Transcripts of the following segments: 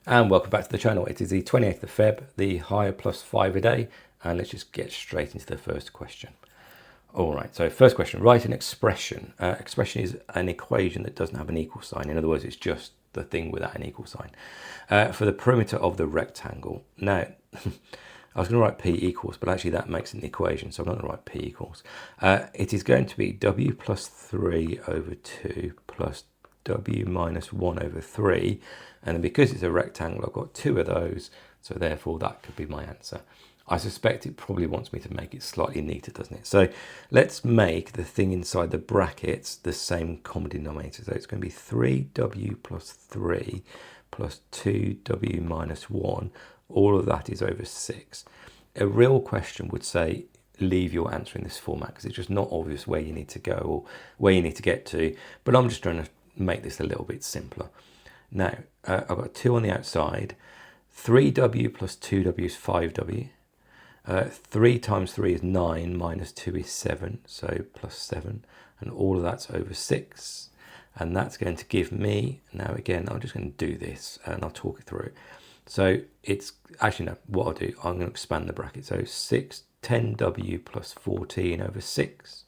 And welcome back to the channel. It is the 28th of Feb, the higher plus 5 a day, and let's just get straight into the first question. All right, so first question, write an expression. Expression is an equation that doesn't have an equal sign. In other words, it's just the thing without an equal sign. For the perimeter of the rectangle. Now, I was going to write P equals, but actually that makes an equation, so I'm not going to write P equals. It is going to be W plus 3 over 2 plus W minus 1 over 3. And then because it's a rectangle, I've got two of those, so therefore that could be my answer. I suspect it probably wants me to make it slightly neater, doesn't it? So let's make the thing inside the brackets the same common denominator. So it's going to be 3W plus 3 plus 2W minus 1. All of that is over 6. A real question would say, leave your answer in this format because it's just not obvious where you need to go or where you need to get to. But I'm just trying to make this a little bit simpler. Now, I've got 2 on the outside. 3W plus 2W is 5W. 3 times 3 is 9, minus 2 is 7, so plus 7. And all of that's over 6. And that's going to give me, now again, I'm just going to do this and I'll talk it through. So it's, actually no, what I'll do, I'm going to expand the bracket. So 10W plus 14 over 6,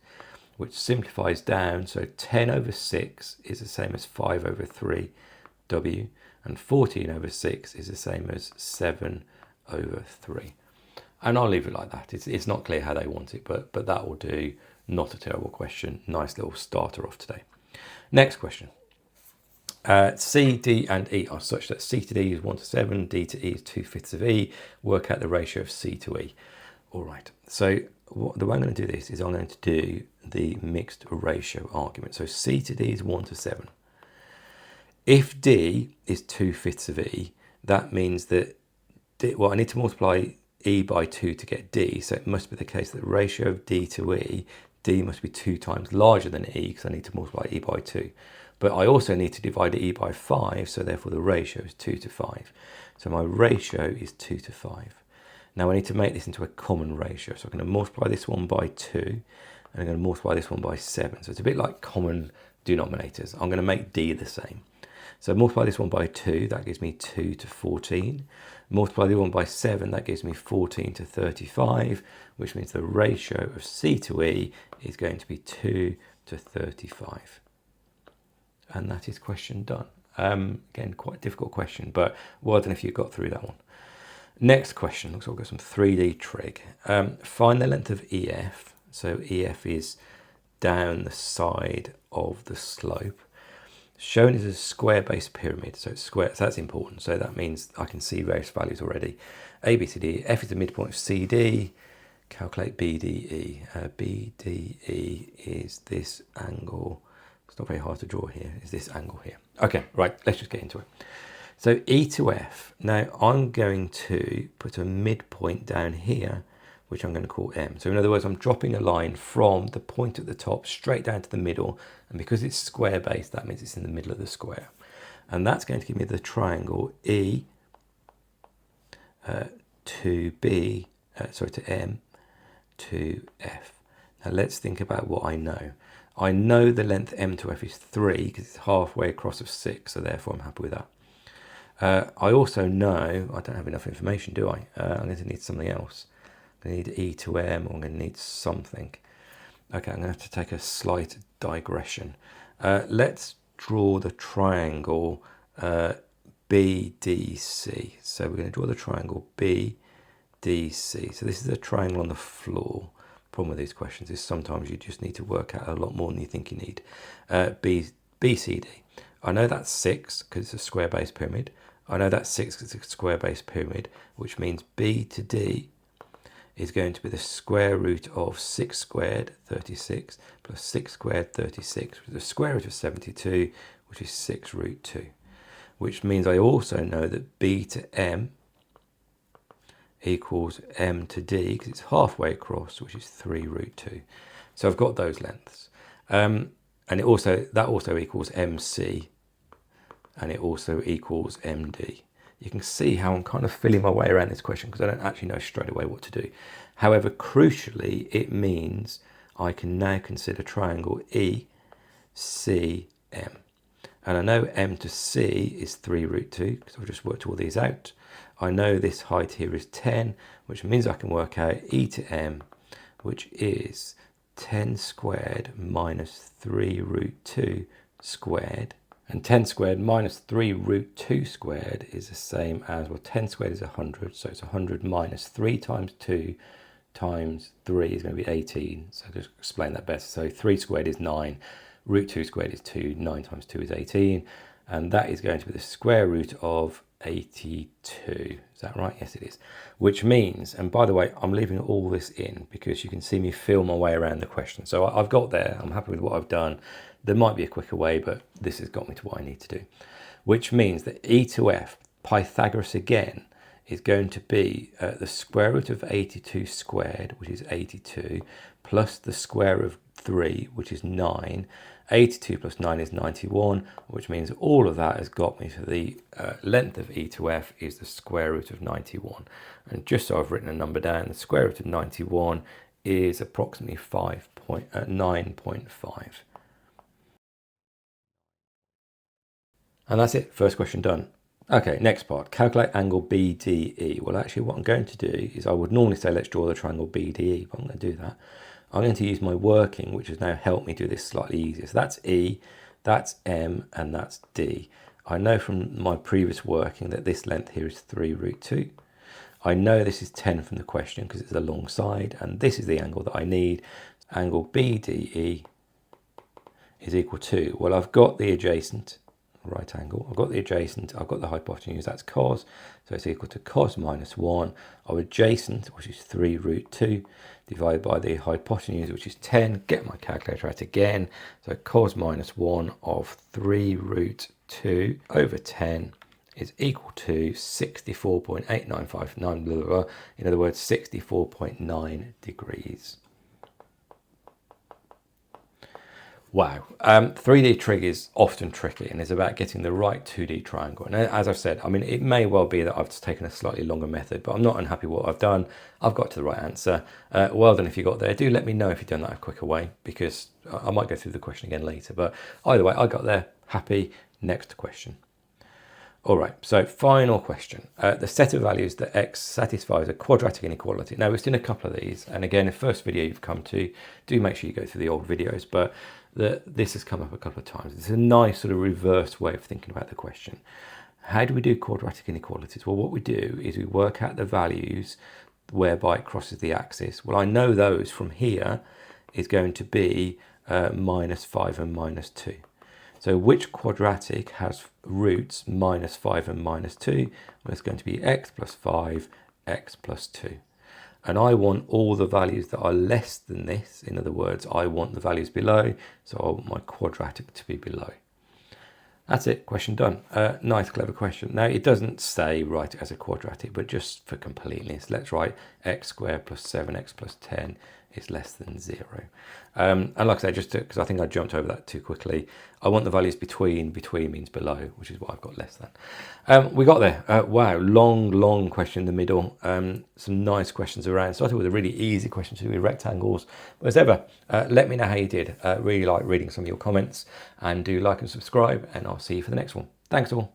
which simplifies down. So 10 over 6 is the same as 5 over 3W, and 14 over 6 is the same as 7 over 3. And I'll leave it like that. It's not clear how they want it, but that will do. Not a terrible question. Nice little starter off today. Next question. C, D and E are such that C to D is 1 to 7, D to E is 2/5 of E. Work out the ratio of C to E. All right, so the way I'm going to do this is I'm going to do the mixed ratio argument. So C to D is 1 to 7. If D is 2/5 of E, that means that, I need to multiply E by 2 to get D, so it must be the case that the ratio of D to E, D must be 2 times larger than E because I need to multiply E by 2. But I also need to divide E by 5, so therefore the ratio is 2 to 5. So my ratio is 2 to 5. Now I need to make this into a common ratio, so I'm going to multiply this one by 2, and I'm going to multiply this one by 7. So it's a bit like common denominators. I'm going to make D the same. So multiply this one by 2, that gives me 2 to 14. Multiply the one by 7, that gives me 14 to 35, which means the ratio of C to E is going to be 2 to 35. And that is question done. Again, quite a difficult question, but well done if you got through that one. Next question, looks like we've got some 3D trig. Find the length of EF. So EF is down the side of the slope. Shown as a square-based pyramid, so it's square, so that's important. So that means I can see various values already. A, B, C, D. F is the midpoint of CD. Calculate BDE. BDE is this angle. It's not very hard to draw here. Is this angle here? Okay, right. Let's just get into it. So E to F. Now I'm going to put a midpoint down here, which I'm going to call M. So in other words, I'm dropping a line from the point at the top straight down to the middle. And because it's square based, that means it's in the middle of the square. And that's going to give me the triangle E to B, to M to F. Now let's think about what I know. I know the length M to F is 3 because it's halfway across of 6. So therefore I'm happy with that. I also know, I don't have enough information, do I? I'm going to need something else. I'm going to need E to M, or I'm going to need something. Okay, I'm going to have to take a slight digression. Let's draw the triangle BDC. So we're going to draw the triangle BDC. So this is a triangle on the floor. Problem with these questions is sometimes you just need to work out a lot more than you think you need. BCD. I know that's 6 because it's a square-based pyramid. I know that's 6 because it's a square-based pyramid, which means B to D is going to be the square root of 6 squared, 36, plus 6 squared, 36, which is the square root of 72, which is 6 root 2. Which means I also know that B to M equals M to D, because it's halfway across, which is 3 root 2. So I've got those lengths. And that also equals MC, and it also equals MD. You can see how I'm kind of feeling my way around this question because I don't actually know straight away what to do. However, crucially, it means I can now consider triangle ECM. And I know m to c is 3 root 2, because I've just worked all these out. I know this height here is 10, which means I can work out e to m, which is 10 squared minus 3 root 2 squared. And 10 squared minus 3 root 2 squared is the same as, well, 10 squared is 100, so it's 100 minus 3 times 2 times 3 is going to be 18. So just explain that better. So 3 squared is 9, root 2 squared is 2, 9 times 2 is 18, and that is going to be the square root of 82. Is that right? Yes, it is. Which means, and by the way, I'm leaving all this in because you can see me feel my way around the question. So I've got there, I'm happy with what I've done. There might be a quicker way, but this has got me to what I need to do. Which means that e to f, Pythagoras again, is going to be the square root of 82 squared, which is 82, plus the square of 3, which is 9. 82 plus 9 is 91, which means all of that has got me to the length of e to f is the square root of 91. And just so I've written a number down, the square root of 91 is approximately 9.5. And that's it, first question done. Okay, next part, calculate angle BDE. Well, actually what I'm going to do is, I would normally say let's draw the triangle BDE, but I'm going to do that. I'm going to use my working, which has now helped me do this slightly easier. So that's E, that's M, and that's D. I know from my previous working that this length here is 3 root 2. I know this is 10 from the question because it's alongside, and this is the angle that I need. Angle BDE is equal to, well, I've got the adjacent, right angle, I've got the adjacent, I've got the hypotenuse, that's cos, so it's equal to cos minus 1 of adjacent, which is 3 root 2, divided by the hypotenuse, which is 10. Get my calculator out again, so cos minus 1 of 3 root 2 over 10 is equal to 64.8959, blah, blah, blah. In other words, 64.9 degrees. Wow, 3D trig is often tricky, and it's about getting the right 2D triangle. And as I've said, I mean, it may well be that I've taken a slightly longer method, but I'm not unhappy with what I've done. I've got to the right answer. Well done if you got there. Do let me know if you've done that a quicker way, because I might go through the question again later. But either way, I got there. Happy. Next question. All right, so final question. The set of values that x satisfies a quadratic inequality. Now, we've seen a couple of these, and again, the first video you've come to, do make sure you go through the old videos, but this has come up a couple of times. It's a nice sort of reverse way of thinking about the question. How do we do quadratic inequalities? Well, what we do is we work out the values whereby it crosses the axis. Well, I know those from here is going to be minus 5 and minus 2. So which quadratic has roots minus 5 and minus 2? Well, it's going to be x plus 5, x plus 2. And I want all the values that are less than this. In other words, I want the values below, so I want my quadratic to be below. That's it, question done. Nice, clever question. Now, it doesn't say write it as a quadratic, but just for completeness, let's write x squared plus 7x plus 10 is less than 0. And like I said, just because I think I jumped over that too quickly, I want the values between means below, which is what I've got less than. We got there. Wow, long question in the middle. Some nice questions around. Started with a really easy question to do with rectangles. But as ever, let me know how you did. Really like reading some of your comments, and do like and subscribe, and I'll see you for the next one. Thanks all.